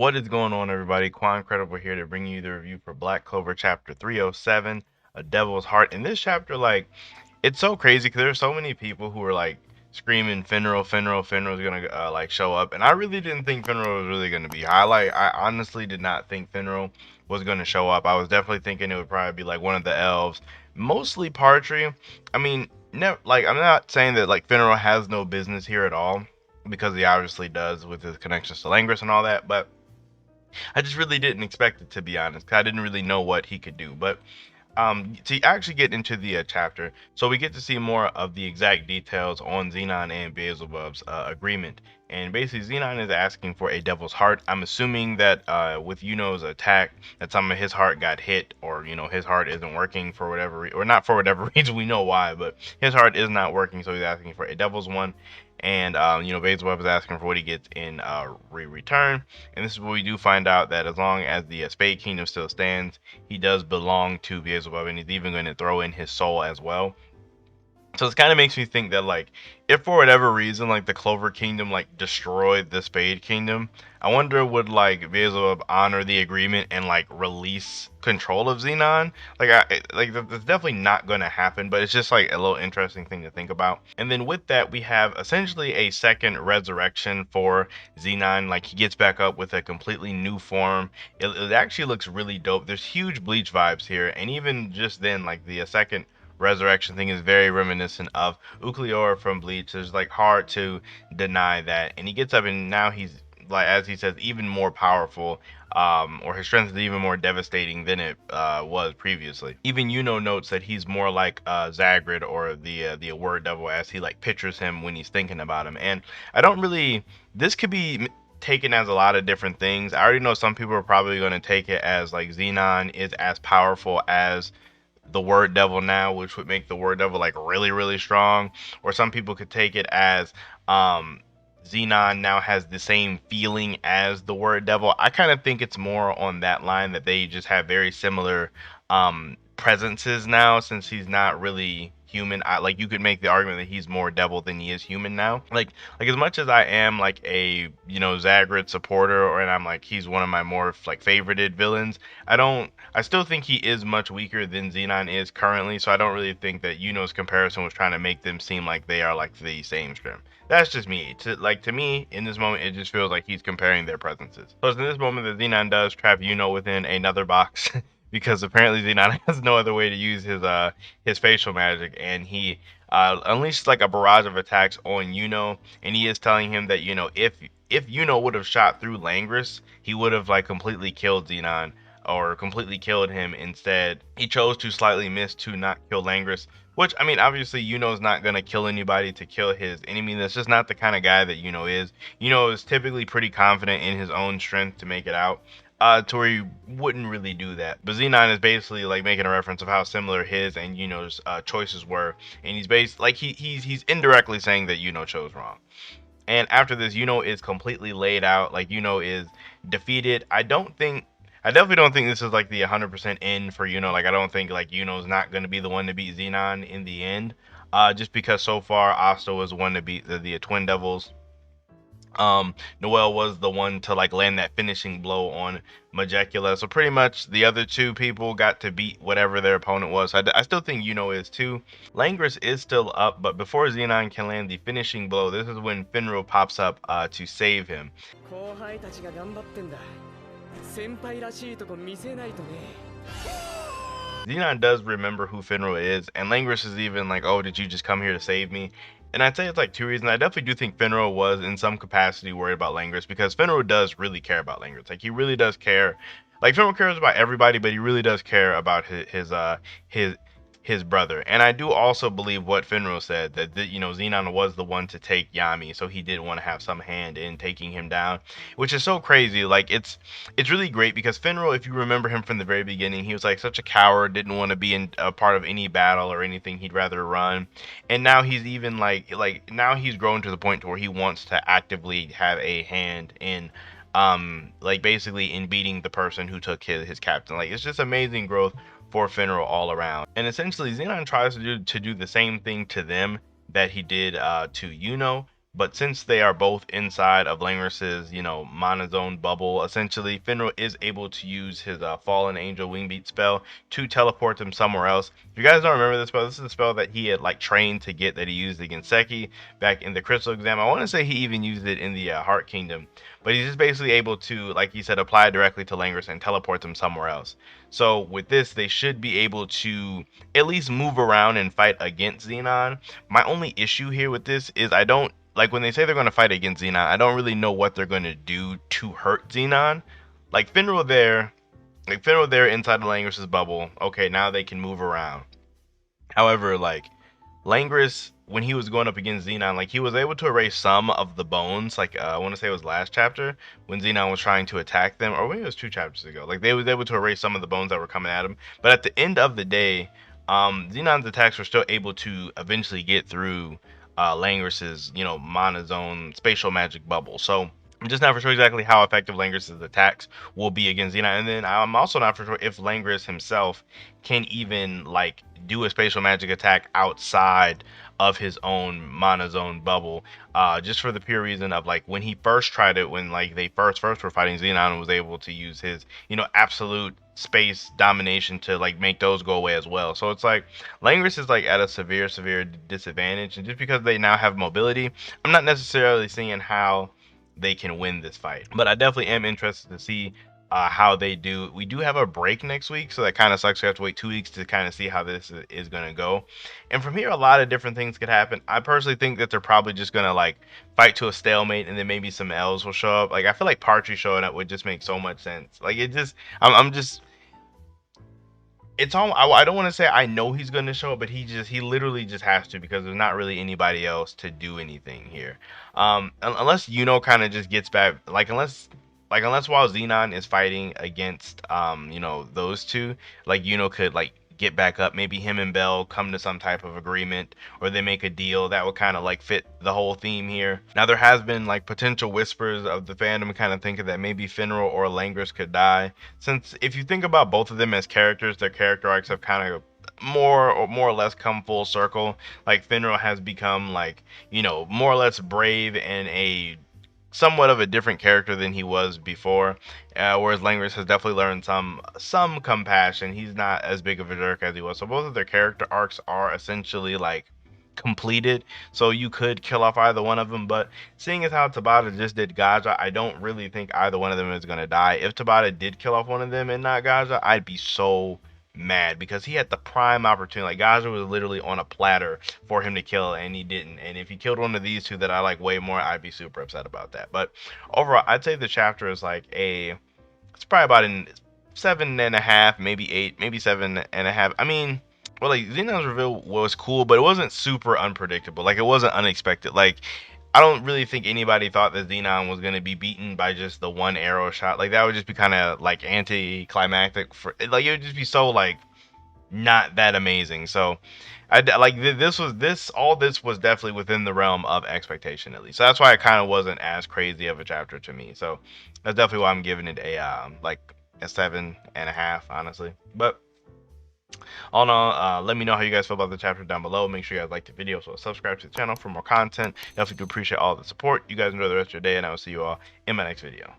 What is going on, everybody? Quancredible here to bring you the review for Black Clover Chapter 307, A Devil's Heart. In this chapter, it's so crazy because there's so many people who are screaming Finral, Finral, Finral's gonna show up, and I really didn't think Finral was really gonna be high. I honestly did not think Finral was gonna show up. I was definitely thinking it would probably be like one of the elves, mostly Partry. I mean, never I'm not saying that Finral has no business here at all, because he obviously does with his connections to Langris and all that, but I just really didn't expect it, to be honest, 'cause I didn't really know what he could do. But to actually get into the chapter, so we get to see more of the exact details on Zenon and Beelzebub's agreement. And basically, Zenon is asking for a devil's heart. I'm assuming that with Yuno's attack, that some of his heart got hit, or his heart isn't working for whatever, or not for whatever reason. We know why, but his heart is not working, so he's asking for a devil's one. And Beelzebub is asking for what he gets in return. And this is where we do find out that as long as the Spade Kingdom still stands, he does belong to Beelzebub, and he's even going to throw in his soul as well. So this kind of makes me think that if for whatever reason the Clover Kingdom destroyed the Spade Kingdom, I wonder would Beelzebub honor the agreement and release control of Zenon? That's definitely not going to happen, but it's just a little interesting thing to think about. And then with that, we have essentially a second resurrection for Zenon. He gets back up with a completely new form. It actually looks really dope. There's huge Bleach vibes here, and even just then the second resurrection thing is very reminiscent of Ucleor from Bleach. It's hard to deny that. And he gets up, and now he's as he says, even more powerful, or his strength is even more devastating than it was previously. Even Yuno notes that he's more like Zagrid, or the Word Devil, as he pictures him when he's thinking about him. And I don't really, this could be taken as a lot of different things. I already know some people are probably going to take it as Zenon is as powerful as the Word Devil now, which would make the Word Devil really, really strong. Or some people could take it as Zenon now has the same feeling as the Word Devil. I kind of think it's more on that line, that they just have very similar presences now, since he's not really human. You could make the argument that he's more devil than he is human now. As much as I am a Zagrid supporter, and I'm he's one of my more favorited villains, I still think he is much weaker than Zenon is currently. So I don't really think that Yuno's comparison was trying to make them seem like they are the same strength. That's just me. To me, in this moment, it just feels like he's comparing their presences. So it's in this moment that Zenon does trap Yuno within another box, because apparently Zenon has no other way to use his facial magic, and he unleashes a barrage of attacks on Yuno. And he is telling him that if Yuno would have shot through Langris, he would have completely killed Zenon, or completely killed him. Instead, he chose to slightly miss to not kill Langris, which, I mean, obviously Yuno's not going to kill anybody to kill his enemy. That's just not the kind of guy that Yuno is. Yuno is typically pretty confident in his own strength to make it out, to where he wouldn't really do that. But Zenon is basically making a reference of how similar his and Yuno's choices were, and he's he's indirectly saying that Yuno chose wrong. And after this, Yuno is completely laid out. Yuno is defeated. I definitely don't think this is the 100% end for Yuno. I don't think Yuno's not going to be the one to beat Zenon in the end. Just because so far Asta was the one to beat the Twin Devils. Noel was the one to land that finishing blow on Majecula. So pretty much the other two people got to beat whatever their opponent was. So I still think Yuno is too. Langris is still up, but before Zenon can land the finishing blow, this is when Finral pops up to save him. Zenon does remember who Finral is, and Langris is even oh, did you just come here to save me? And I'd say it's two reasons. I definitely do think Finral was in some capacity worried about Langris, because Finral does really care about Langris. He really does care. Finral cares about everybody, but he really does care about his brother. And I do also believe what Finral said, that Zenon was the one to take Yami, so he did want to have some hand in taking him down, which is so crazy. It's really great, because Finral, if you remember him from the very beginning, he was such a coward, didn't want to be in a part of any battle or anything, he'd rather run. And now he's even now he's grown to the point to where he wants to actively have a hand in basically in beating the person who took his captain. It's just amazing growth for Finral all around. And essentially Zenon tries to do the same thing to them that he did to Yuno, But since they are both inside of Langris's, monozone bubble, essentially, Finral is able to use his Fallen Angel Wingbeat spell to teleport them somewhere else. If you guys don't remember this spell, this is a spell that he had like trained to get, that he used against Seki back in the Crystal exam. I want to say he even used it in the Heart Kingdom, but he's just basically able to, like he said, apply it directly to Langris and teleport them somewhere else. So with this, they should be able to at least move around and fight against Zenon. My only issue here with this is I don't like when they say they're going to fight against Zenon. I don't really know what they're going to do to hurt Zenon. Like Finral there inside the Langris's bubble. Okay, now they can move around. However, like Langris, when he was going up against Zenon, like he was able to erase some of the bones. Like I want to say it was last chapter when Zenon was trying to attack them, or maybe it was 2 chapters ago. Like they was able to erase some of the bones that were coming at him. But at the end of the day, Xenon's attacks were still able to eventually get through Langris's, monozone spatial magic bubble. So I'm just not for sure exactly how effective Langris's attacks will be against Zenon, and then I'm also not for sure if Langris himself can even like do a spatial magic attack outside of his own monozone bubble. Just for the pure reason of like when he first tried it, when like they first were fighting Zenon, and was able to use his absolute space domination to like make those go away as well. So it's like Langris is like at a severe disadvantage, and just because they now have mobility, I'm not necessarily seeing how they can win this fight. But I definitely am interested to see how they do. We do have a break next week, so that kind of sucks. We have to wait 2 weeks to kind of see how this is going to go. And from here, a lot of different things could happen. I personally think that they're probably just going to like fight to a stalemate, and then maybe some L's will show up. Like I feel like Partry showing up would just make so much sense. Like it just, I'm just it's all I don't want to say I know he's going to show up, but he literally just has to, because there's not really anybody else to do anything here. Unless kind of just gets back, like unless while Zenon is fighting against those two, like could like get back up, maybe him and Bell come to some type of agreement, or they make a deal that would kind of like fit the whole theme here. Now there has been like potential whispers of the fandom kind of thinking that maybe Finral or Langris could die, since if you think about both of them as characters, their character arcs have kind of more or less come full circle. Like Finral has become like more or less brave and a somewhat of a different character than he was before, whereas Langris has definitely learned some compassion. He's not as big of a jerk as he was. So both of their character arcs are essentially like completed. So you could kill off either one of them, but seeing as how Tabata just did Gaja, I don't really think either one of them is gonna die. If Tabata did kill off one of them and not Gaja, I'd be so mad, because he had the prime opportunity. Like Gaja was literally on a platter for him to kill, and he didn't. And if he killed one of these two that I like way more, I'd be super upset about that. But overall, I'd say the chapter is like it's probably about an 7.5, maybe 8, maybe 7.5. I mean, well, like Xenon's reveal was cool, but it wasn't super unpredictable. Like it wasn't unexpected. Like I don't really think anybody thought that Zenon was going to be beaten by just the one arrow shot. Like that would just be kind of like anticlimactic for, like it would just be so like not that amazing. So like this was definitely within the realm of expectation, at least. So that's why it kind of wasn't as crazy of a chapter to me. So that's definitely why I'm giving it a like a 7.5, honestly. But all in all, let me know how you guys feel about the chapter down below. Make sure you guys like the video, so subscribe to the channel for more content. Definitely do appreciate all the support. You guys enjoy the rest of your day, and I will see you all in my next video.